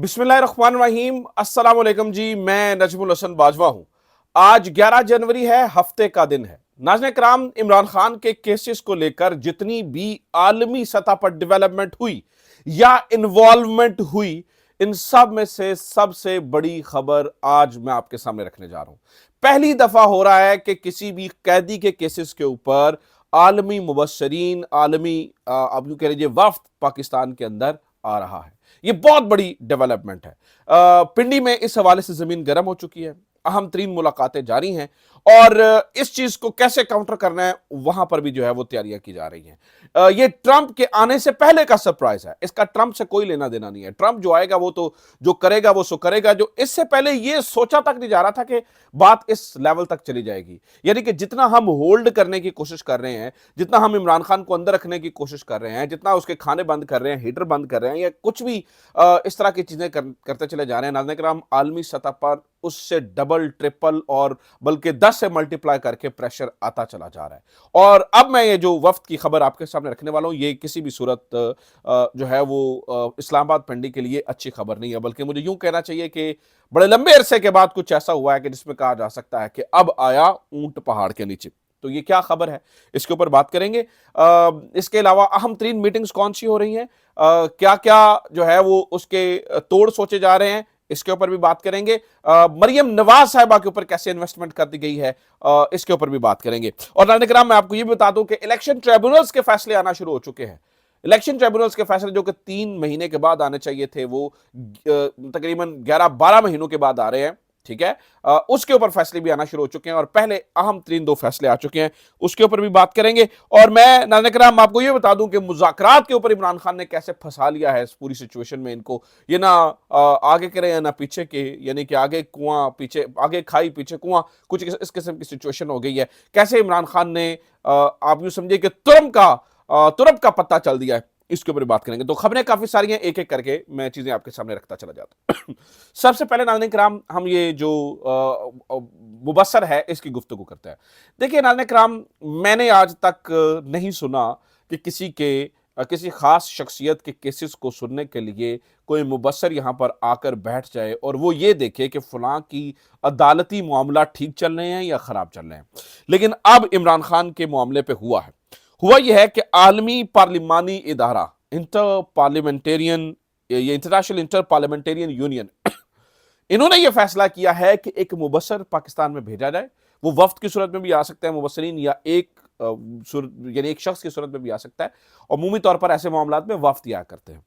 बिस्मिल्लाहिर्रहमानिर्रहीम। अस्सलाम वालेकुम जी, मैं नजमुल हसन बाजवा हूं। आज 11 जनवरी है, हफ्ते का दिन है। नाज़रीन किराम, इमरान खान के केसेस को लेकर जितनी भी आलमी सतह पर डेवलपमेंट हुई या इन्वॉल्वमेंट हुई, इन सब में से सबसे बड़ी खबर आज मैं आपके सामने रखने जा रहा हूं। पहली दफा हो रहा है कि किसी भी कैदी के केसेस के ऊपर आलमी मुबस्सरीन, आलमी आप यूं कह लीजिए वफ्द पाकिस्तान के अंदर आ रहा है। ये बहुत बड़ी डेवलपमेंट है। पिंडी में इस हवाले से जमीन गर्म हो चुकी है, अहम तरीन मुलाकातें जारी हैं और इस चीज को कैसे काउंटर करना है वहां पर भी जो है वो तैयारियां की जा रही हैं। ये ट्रंप के आने से पहले का सरप्राइज है, इसका ट्रंप से कोई लेना देना नहीं है। ट्रंप जो आएगा वो तो जो करेगा वो सो करेगा। जो इससे पहले ये सोचा तक नहीं जा रहा था कि बात इस लेवल तक चली जाएगी। यानी कि जितना हम होल्ड करने की कोशिश कर रहे हैं, जितना हम इमरान खान को अंदर रखने की कोशिश कर रहे हैं, जितना उसके खाने बंद कर रहे हैं, हीटर बंद कर रहे हैं या कुछ भी इस तरह की चीजें करते चले जा रहे हैं, नाज़रीन किराम, आलमी सतह पर उससे डबल ट्रिपल और बल्कि 10 से मल्टीप्लाई करके प्रेशर आता चला जा रहा है। और अब मैं ये जो वफ्द की खबर आपके सामने रखने वाला हूं, ये किसी भी सूरत जो है वो इस्लामाबाद पिंडी के लिए अच्छी खबर नहीं है, बल्कि मुझे यूं कहना चाहिए कि बड़े लंबे अरसे के बाद कुछ ऐसा हुआ है कि जिसमें कहा जा सकता है कि अब आया ऊंट पहाड़ के नीचे। तो ये क्या खबर है, इसके ऊपर बात करेंगे। इसके अलावा अहम तरीन मीटिंग्स कौन सी हो रही हैं, क्या क्या जो है वो उसके तोड़ सोचे जा रहे हैं, इसके ऊपर भी बात करेंगे। मरियम नवाज साहिबा के ऊपर कैसे इन्वेस्टमेंट कर दी गई है, इसके ऊपर भी बात करेंगे। और नाज़रीन किराम, मैं आपको ये भी बता दूं कि इलेक्शन ट्रिब्यूनल्स के फैसले आना शुरू हो चुके हैं। इलेक्शन ट्रिब्यूनल्स के फैसले जो कि 3 महीने के बाद आने चाहिए थे, वो तकरीबन 11-12 महीनों के बाद आ रहे हैं। ठीक है, उसके ऊपर फैसले भी आना शुरू हो चुके हैं और पहले अहम तरीन 2 फैसले आ चुके हैं, उसके ऊपर भी बात करेंगे। और मैं नाज़रीन किराम आपको यह बता दूं कि मुज़ाकरात के ऊपर इमरान खान ने कैसे फंसा लिया है इस पूरी सिचुएशन में इनको। ये ना आगे करे या ना पीछे के, यानी कि आगे कुआं पीछे, आगे खाई पीछे कुआं, कुछ इस किस्म की सिचुएशन हो गई है। कैसे इमरान खान ने आप यूं समझिए कि तुरंत का पत्ता चल दिया है, इसके ऊपर बात करेंगे। तो खबरें काफी सारी हैं, एक एक करके मैं चीजें आपके सामने रखता चला जाता हूं। सबसे पहले नाज़रीन किराम, हम ये जो मुबस्सर है इसकी गुफ्तगू करते हैं। देखिए नाज़रीन किराम, मैंने आज तक नहीं सुना कि किसी खास शख्सियत के केसेस को सुनने के लिए कोई मुबस्सर यहां पर आकर बैठ जाए और वो ये देखे कि फलां की अदालती मामला ठीक चल रहे हैं या खराब चल रहे हैं। लेकिन अब इमरान खान के मामले पे हुआ यह है कि आलमी पार्लिमानी इदारा इंटर पार्लियामेंटेरियन, ये इंटरनेशनल इंटर पार्लियामेंटेरियन यूनियन, इन्होंने यह फैसला किया है कि एक मुबस्सर पाकिस्तान में भेजा जाए। वो वफ्द की सूरत में भी आ सकता है मुबस्सरीन, या यानी एक शख्स की सूरत में भी आ सकता है। और अमूमी तौर पर ऐसे मामलात में वफ्द आया करते हैं।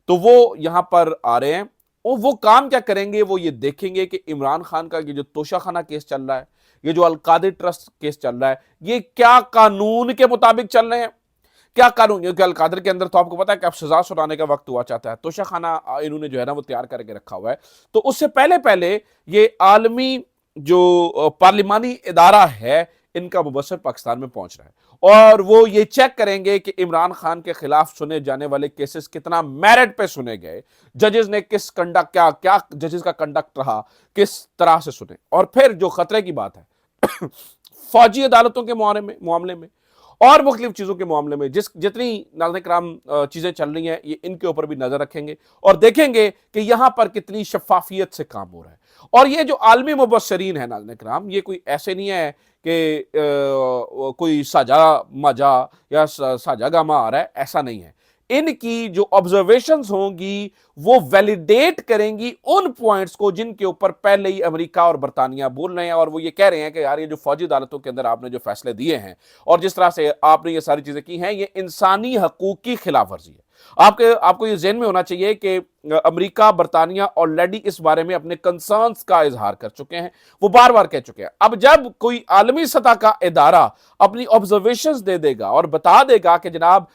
तो वो यहां पर आ रहे हैं और वो काम क्या करेंगे, वो ये देखेंगे कि इमरान खान का ये जो तोशाखाना केस चल रहा है, ये जो अलकादिर ट्रस्ट केस चल रहा है, ये क्या कानून के मुताबिक चल रहे हैं, क्या कानून। क्योंकि अलकादिर के अंदर तो आपको पता है कि अब सजा सुनाने का वक्त हुआ चाहता है, तोशाखाना इन्होंने जो है ना वो तैयार करके रखा हुआ है। तो उससे पहले पहले ये आलमी जो पार्लिमानी इदारा है, इनका मुबस्सर पाकिस्तान में पहुंच रहा है और वो ये चेक करेंगे कि इमरान खान के खिलाफ सुने जाने वाले केसेस कितना मेरिट पे सुने गए, जजेस ने किस कंडक्ट, क्या जजेस का कंडक्ट रहा, किस तरह से सुने। और फिर जो खतरे की बात है फौजी अदालतों के मामले में और मुख्तलिफ चीजों के मामले में जितनी नाज़रीन किराम चीजें चल रही हैं, ये इनके ऊपर भी नजर रखेंगे और देखेंगे कि यहां पर कितनी शफाफियत से काम हो रहा है। और ये जो आलमी मुबस्सरीन है नाज़रीन किराम, ये कोई ऐसे नहीं है कि कोई साजा माजा या साजा गामा आ रहा है, ऐसा नहीं है। इनकी जो ऑब्जर्वेशंस होंगी वो वैलिडेट करेंगी उन पॉइंट्स को जिनके ऊपर पहले ही अमेरिका और बरतानिया बोल रहे हैं। और वो ये कह रहे हैं कि यार ये जो फौजी अदालतों के अंदर आपने जो फैसले दिए हैं और जिस तरह से आपने ये सारी चीजें की हैं, ये इंसानी हकूक की खिलाफ वर्जी है। आपको ये ज़हन में होना चाहिए कि अमेरिका बरतानिया ऑलरेडी इस बारे में अपने कंसर्न्स का इजहार कर चुके हैं, वो बार बार कह चुके हैं। अब जब कोई आलमी सतह का इदारा अपनी ऑब्जर्वेशंस दे देगा और बता देगा कि जनाब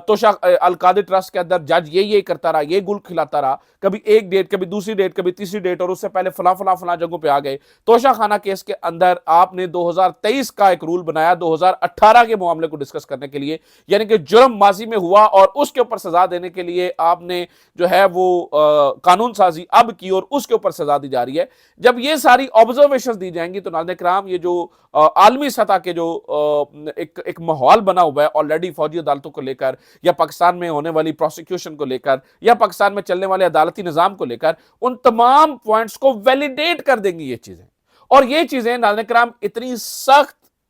तोशा अलकादिर ट्रस्ट के अंदर जज ये करता रहा, ये गुल खिलाता रहा, कभी एक डेट, कभी दूसरी डेट, कभी तीसरी डेट, और उससे पहले फला जगहों पे आ गए। तोशा खाना केस के अंदर आपने 2023 का एक रूल बनाया 2018 के मामले को डिस्कस करने के लिए, यानी कि जुर्म माजी में हुआ और उसके ऊपर सजा देने के लिए आपने जो है वो कानून साजी अब की और उसके ऊपर सजा दी जा रही है, जब ये सारी ऑब्जर्वेशन दी जाएंगी तो नाज़रीन किराम ये जो आलमी सतह के जो एक माहौल बना हुआ है ऑलरेडी फौजी अदालतों को लेकर, या पाकिस्तान में होने वाली प्रोसिक्यूशन को लेकर, या पाकिस्तान में चलने वाले अदालती निजाम को लेकर, उन तमाम पॉइंट्स को वैलिडेट कर देंगी ये चीजें। और ये चीजें नाज़रीन किराम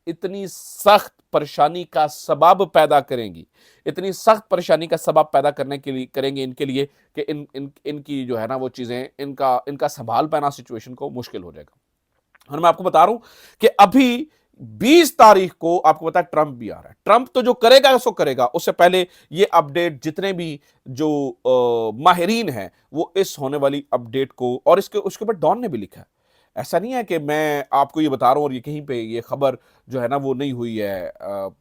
इतनी सख्त परेशानी का सबब पैदा करेंगी, इतनी सख्त परेशानी का सबब पैदा करने के लिए करेंगे इनके लिए कि इनकी जो है ना वो चीजें, इनका संभाल पाना सिचुएशन को मुश्किल हो जाएगा। और मैं आपको बता रहा हूं कि अभी 20 तारीख को आपको पता है ट्रंप भी आ रहा है। ट्रंप तो जो करेगा उसको करेगा, उससे पहले ये अपडेट जितने भी जो माहिरीन हैं वो इस होने वाली अपडेट को, और उसके ऊपर डॉन ने भी लिखा है, ऐसा नहीं है कि मैं आपको ये बता रहा हूं और ये कहीं पे ये खबर जो है ना वो नहीं हुई है,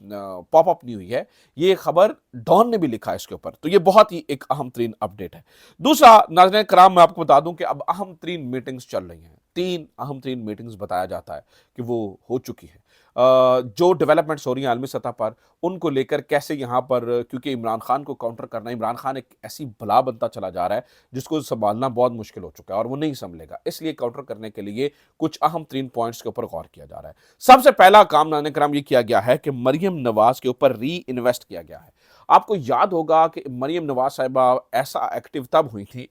पॉप अप नहीं हुई है, ये खबर डॉन ने भी लिखा है इसके ऊपर। तो ये बहुत ही एक अहम तरीन अपडेट है। दूसरा नाज़रीन कराम मैं आपको बता दूं कि अब अहम तरीन मीटिंग्स चल रही हैं, 3 अहम तरीन मीटिंग्स बताया जाता है कि वो हो चुकी है। जो डेवलपमेंट्स हो रही हैं आलमी सतह पर उनको लेकर कैसे यहाँ पर, क्योंकि इमरान खान को काउंटर करना, इमरान खान एक ऐसी बला बनता चला जा रहा है जिसको संभालना बहुत मुश्किल हो चुका है और वो नहीं संभलेगा, इसलिए काउंटर करने के लिए कुछ अहम तरीन पॉइंट्स के ऊपर गौर किया जा रहा है। सबसे पहला काम नाज़रीन किराम ये किया गया है कि मरियम नवाज के ऊपर री इन्वेस्ट किया गया है। आपको याद होगा कि मरियम नवाज साहिबा ऐसा एक्टिव तब हुई थी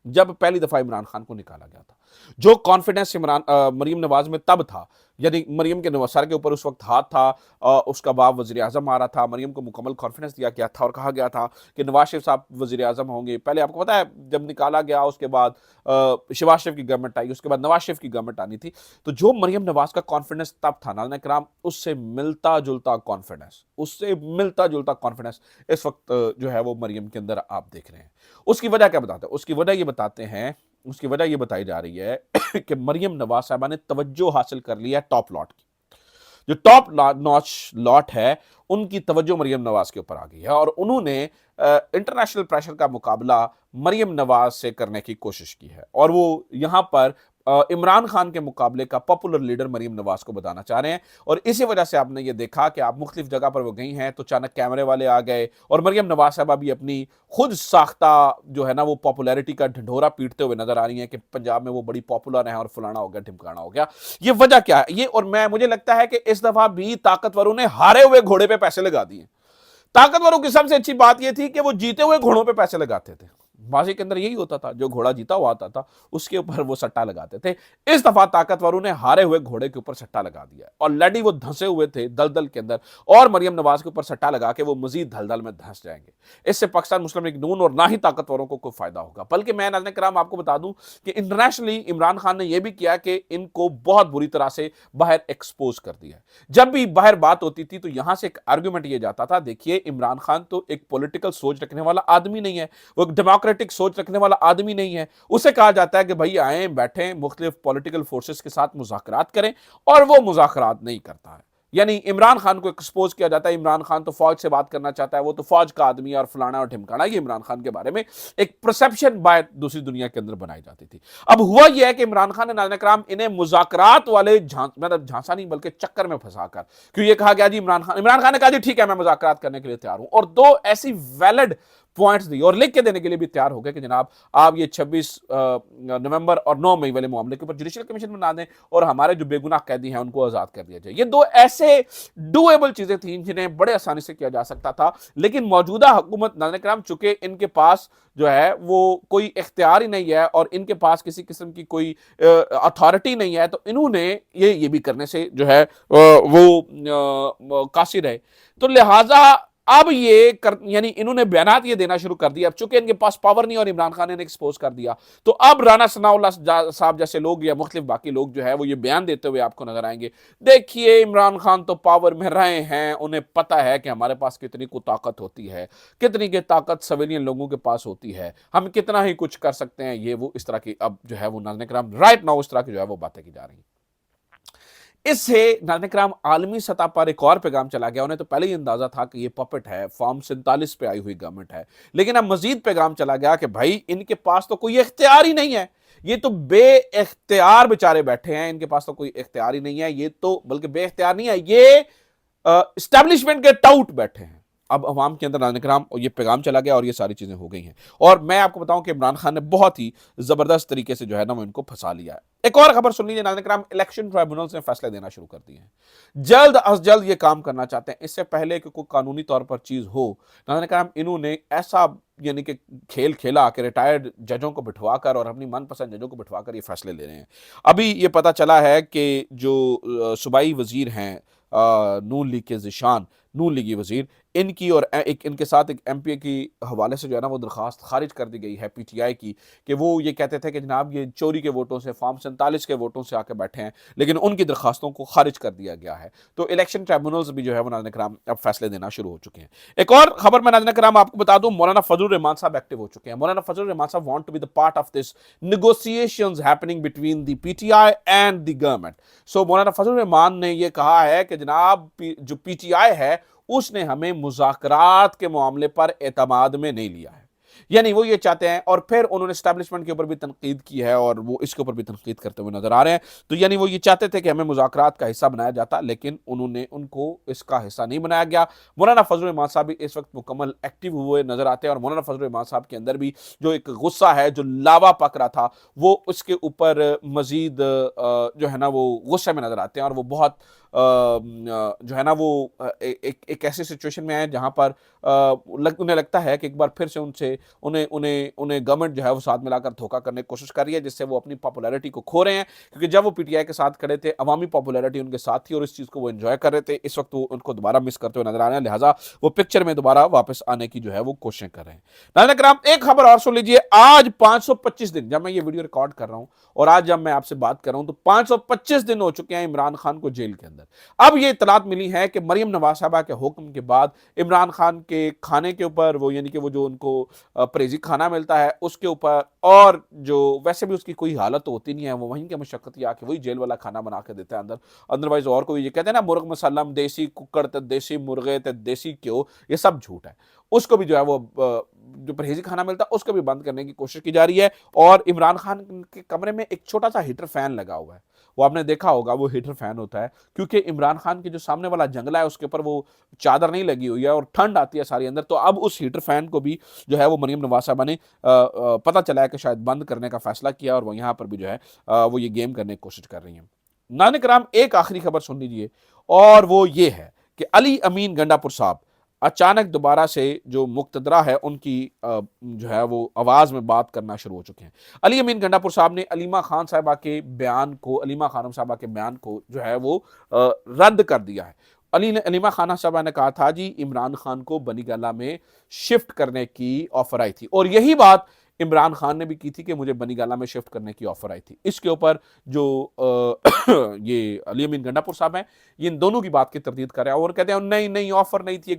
जब पहली दफा इमरान खान को निकाला गया था। जो कॉन्फिडेंस मरियम नवाज में तब था, यानी मरियम के सर के ऊपर उस वक्त हाथ था, उसका बाप वजीर आजम आ रहा था, मरियम को मुकम्मल कॉन्फिडेंस दिया गया था और कहा गया था कि नवाज शरीफ साहब वजीर आजम होंगे। पहले आपको पता है जब निकाला गया उसके बाद शहबाज शरीफ की गवर्नमेंट आई, उसके बाद नवाज शरीफ की गवर्नमेंट आनी थी। तो जो मरियम नवाज का कॉन्फिडेंस तब था नाज़रीन किराम, उससे मिलता जुलता कॉन्फिडेंस इस वक्त जो है वो मरियम के अंदर आप देख रहे हैं। उसकी वजह क्या बताते हैं? उसकी वजह ये बताई जा रही है कि मरियम नवाज साहबा ने तवज्जो हासिल कर लिया टॉप लॉट की। जो टॉप नॉच लॉट है उनकी तवज्जो मरियम नवाज के ऊपर आ गई है और उन्होंने इंटरनेशनल प्रेशर का मुकाबला मरियम नवाज से करने की कोशिश की है और वो यहां पर इमरान खान के मुकाबले का पॉपुलर लीडर मरियम नवाज को बताना चाह रहे हैं। और इसी वजह से आपने ये देखा कि आप मुख्तलिफ जगह पर वो गई हैं तो अचानक कैमरे वाले आ गए और मरियम नवाज साहबा भी अपनी खुद साख्ता जो है ना वो पॉपुलैरिटी का ढिंढोरा पीटते हुए नजर आ रही हैं कि पंजाब में वो बड़ी पॉपुलर है और फलाना हो गया ढिमकाना हो गया। ये वजह क्या है ये? और मुझे लगता है कि इस दफा भी ताकतवरों ने हारे हुए घोड़े पे पैसे लगा दिए। ताकतवरों की सबसे अच्छी बात यह थी कि वो जीते हुए घोड़ों पे पैसे लगाते थे। माजी के अंदर यही होता था, जो घोड़ा जीता हुआ आता था उसके ऊपर वो सट्टा लगाते थे। इस दफा ताकतवरों ने हारे हुए घोड़े के ऊपर सट्टा लगा दिया। ऑलरेडी वो धंसे हुए थे दलदल के अंदर और मरियम नवाज के ऊपर सट्टा लगा के वो मजीद दलदल में धंस जाएंगे। इससे पाकिस्तान मुस्लिम लीग नून और ना ही ताकतवरों को कोई फायदा होगा। बल्कि मैं नाज़रीन किराम आपको बता दूं कि इंटरनेशनली इमरान खान ने यह भी किया कि इनको बहुत बुरी तरह से बाहर एक्सपोज कर दिया। जब भी बाहर बात होती थी तो यहां से एक आर्ग्यूमेंट ये जाता था, देखिए इमरान खान तो एक पॉलिटिकल सोच रखने वाला आदमी नहीं है, वो एक डेमोक्रेटिक सोच रखने वाला आदमी नहीं है। उसे कहा जाता है कि भाई आए बैठे मुख्तलिफ पॉलिटिकल फोर्सेस के साथ मुज़ाकरात करें और वो मुज़ाकरात नहीं करता है। यानी इमरान खान को एक्सपोज किया जाता है, इमरान खान तो फौज से बात करना चाहता है, वो तो फौज का आदमी है और फलाना और ढिमकाना। ये इमरान खान के बारे में एक परसेप्शन बाय दूसरी दुनिया के अंदर बनाई जाती थी। अब हुआ यह है कि इमरान खान ने नाज़रीन कराम इन्हें मुज़ाकरात वाले मतलब झांसा नहीं बल्कि चक्कर में फंसाकर, क्यों ये कहा गया जी इमरान खान ने कहा जी ठीक है मैं मुज़ाकरात करने के लिए तैयार हूं और दो ऐसी वैलिड पॉइंट्स दी और लिख के देने के लिए भी तैयार हो गए कि जनाब आप ये 26 नवंबर और 9 मई वाले मामले के ऊपर जुडिशियल कमीशन बना दें और हमारे जो बेगुनाह कैदी हैं उनको आजाद कर दिया जाए। ये दो ऐसे डूएबल चीजें थी जिन्हें बड़े आसानी से किया जा सकता था, लेकिन मौजूदा हुकूमत नाज़रीन कराम चूंकि इनके पास जो है वो कोई इख्तियार ही नहीं है और इनके पास किसी किस्म की कोई अथॉरिटी नहीं है, तो इन्होंने ये भी करने से जो है वो कासिर रहे। तो लिहाजा अब यानी इन्होंने बयानात ये देना शुरू कर दिया। अब चूंकि इनके पास पावर नहीं और इमरान खान ने एक्सपोज कर दिया तो अब राना सनाउल्लाह साहब जैसे लोग या मुख्तलिफ बाकी लोग जो है वो ये बयान देते हुए आपको नजर आएंगे, देखिए इमरान खान तो पावर में रहे हैं, उन्हें पता है कि हमारे पास कितनी को ताकत होती है, कितनी की ताकत सिविलियन लोगों के पास होती है, हम कितना ही कुछ कर सकते हैं। ये वो इस तरह की अब जो है वो नाज़रीन कराम राइट नाउ इस तरह की जो है वो बातें की जा रही हैं। इससे नाज़रीन कराम आलमी सतह पर एक और पैगाम चला गया। उन्हें तो पहले ही अंदाजा था कि ये पपेट है, फॉर्म 47 पे आई हुई गवर्नमेंट है, लेकिन अब मजीद पैगाम चला गया कि भाई इनके पास तो कोई इख्तियार ही नहीं है, ये तो बे इख्तियार बेचारे बैठे हैं, इनके पास तो कोई इख्तियार ही नहीं है, ये तो बल्कि बे इख्तियार नहीं है, ये एस्टैब्लिशमेंट के टाउट बैठे हैं। अब अवाम के अंदर नाज़रीन किराम ये पैगाम चला गया और ये सारी चीज़ें हो गई हैं। और मैं आपको बताऊं कि इमरान खान ने बहुत ही ज़बरदस्त तरीके से जो है ना वो इनको फंसा लिया है। एक और खबर सुन लीजिए नाज़रीन किराम, इलेक्शन ट्राइब्यूनल्स ने फैसले देना शुरू कर दिए हैं। जल्द अज जल्द ये काम करना चाहते हैं, इससे पहले कि कोई कानूनी तौर पर चीज़ हो। नाज़रीन किराम इन्होंने ऐसा यानी कि खेल खेला कि रिटायर्ड जजों को बिठवाकर और अपनी मनपसंद जजों को बिठवाकर ये फैसले ले रहे हैं। अभी ये पता चला है कि जो सूबाई वजीर हैं नून लीग के ज़िशान, नून लीगी वजीर, इनकी और एक इनके साथ एक एमपीए की हवाले से जो है ना वो दरखास्त खारिज कर दी गई है पीटीआई की, कि वो ये कहते थे कि जनाब ये चोरी के वोटों से, फॉर्म 47 के वोटों से आके बैठे हैं, लेकिन उनकी दरखास्तों को खारिज कर दिया गया है। तो इलेक्शन ट्राइब्यूनल्स भी जो है वो नाज़रीन किराम अब फैसले देना शुरू हो चुके हैं। एक और खबर मैं नाज़रीन किराम आपको बता दूं, मौलाना फजलुर रहमान साहब एक्टिव हो चुके हैं। मौलाना Fazlur Rehman sahab want to be the part of this negotiations happening between the PTI and the government. So Maulana Fazlur Rahman ने ये कहा है कि जनाब जो पीटीआई है उसने हमें मुज़ाकरात के मामले पर एतमाद में नहीं लिया है। यानी वो ये चाहते हैं, और फिर उन्होंने एस्टैब्लिशमेंट के ऊपर भी तनकीद की है और वो इसके ऊपर भी तनकीद करते हुए नजर आ रहे हैं। तो यानी वो ये चाहते थे कि हमें मुज़ाकरात का हिस्सा बनाया जाता, लेकिन उन्होंने उनको इसका हिस्सा नहीं बनाया गया। मौलाना फजलुर रहमान साहब भी इस वक्त मुकम्मल एक्टिव हुए नजर आते हैं और मौलाना फजलुर रहमान साहब के अंदर भी जो एक गुस्सा है, जो लावा पक रहा था, वो उसके ऊपर मजीद जो है ना वो गुस्से में नजर आते हैं। और वो बहुत जो है ना वो एक ऐसी सिचुएशन में है जहां पर उन्हें लगता है कि एक बार फिर से उनसे उन्हें उन्हें उन्हें गवर्नमेंट जो है वो साथ मिलाकर धोखा करने की कोशिश कर रही है, जिससे वो अपनी पॉपुलैरिटी को खो रहे हैं। क्योंकि जब वो पीटीआई के साथ खड़े थे, अवामी पॉपुलैरिटी उनके साथ थी और इस चीज़ को वो एंजॉय कर रहे थे। इस वक्त वो उनको दोबारा मिस करते हुए नजर आ रहे हैं, लिहाजा वो पिक्चर में दोबारा वापस आने की जो है वो कोशिश कर रहे हैं। नाज़रीन किराम एक खबर और सुन लीजिए, आज 525 दिन, जब मैं ये वीडियो रिकॉर्ड कर रहा हूं और आज जब मैं आपसे बात कर रहा हूं, तो 525 दिन हो चुके हैं इमरान खान को जेल के अंदर। अब ये इतलात मिली है कि मरियम नवाज साहबा के हुक्म के बाद इमरान खान के खाने के ऊपर, वो यानी कि वो जो उनको परहेजी खाना मिलता है उसके ऊपर, और जो वैसे भी उसकी कोई हालत तो होती नहीं है, वो वहीं के मशक्कत आके वही जेल वाला खाना बना के देता है अंदर। अदरवाइज और कोई, ये कहते हैं ना मुर्ग मसलम, देसी कुकड़ ते देसी मुर्गे ते देसी क्यों, ये सब झूठ है। उसको भी जो है वो जो परहेजी खाना मिलता है उसको भी बंद करने की कोशिश की जा रही है। और इमरान खान के कमरे में एक छोटा सा हीटर फैन लगा हुआ है, वो आपने देखा होगा, वो हीटर फैन होता है क्योंकि इमरान खान के जो सामने वाला जंगला है उसके ऊपर वो चादर नहीं लगी हुई है और ठंड आती है सारी अंदर। तो अब उस हीटर फैन को भी जो है वो मरियम नवाज साहबा ने पता चला है कि शायद बंद करने का फैसला किया और वो यहाँ पर भी जो है वो ये गेम करने की कोशिश कर रही हैं। नाज़रीन किराम एक आखिरी खबर सुन लीजिए, और वो ये है कि अली अमीन गंडापुर साहब अचानक दोबारा से जो मुक्तदरा है उनकी जो है वो आवाज़ में बात करना शुरू हो चुके हैं। अली अमीन गंडापुर साहब ने अलीमा खान साहबा के बयान को, अलीमा खानम साहबा के बयान को जो है वो रद्द कर दिया है। अलीमा खाना साहबा ने कहा था जी इमरान खान को बनीगला में शिफ्ट करने की ऑफर आई थी, और यही बात इमरान खान ने भी की थी कि मुझे बनीगला में शिफ्ट करने की ऑफर आई थी। इसके ऊपर जो ये अली अमीन गंडापुर साहब हैं, ये इन दोनों की बात की तरदीद कर रहे हैं और कहते हैं नहीं नहीं, ऑफर नहीं थी,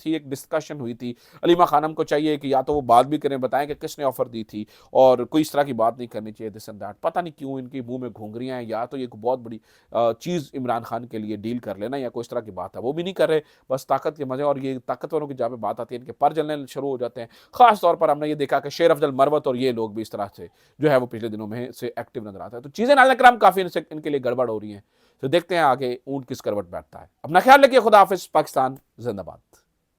एक डिस्कशन हुई थी। अलीमा खानम को चाहिए कि या तो वो बात भी करें, बताएं कि किसने ऑफर दी थी, और कोई इस तरह की बात नहीं करनी चाहिए, दिस एंड दैट। पता नहीं क्यों इनके मुंह में घुंघरियां हैं, या तो ये बहुत बड़ी चीज़ इमरान खान के लिए डील कर लेना, या कोई इस तरह की बात है, वो भी नहीं कर रहे, बस ताकत के मजे। और ये ताकतवरों की जहाँ पे बात आती है इनके पर जलने शुरू हो जाते हैं। खास तौर पर हमने ये देखा कि शेर अफजल मरवत और ये लोग भी इस तरह से जो है वो पिछले दिनों में से एक्टिव नजर आता है। तो चीज़ें नाज़रीन किराम काफ़ी इनके लिए गड़बड़ हो रही हैं। तो देखते हैं आगे ऊंट किस करवट बैठता है। अपना ख्याल रखिए, खुदा हाफिज, पाकिस्तान जिंदाबाद।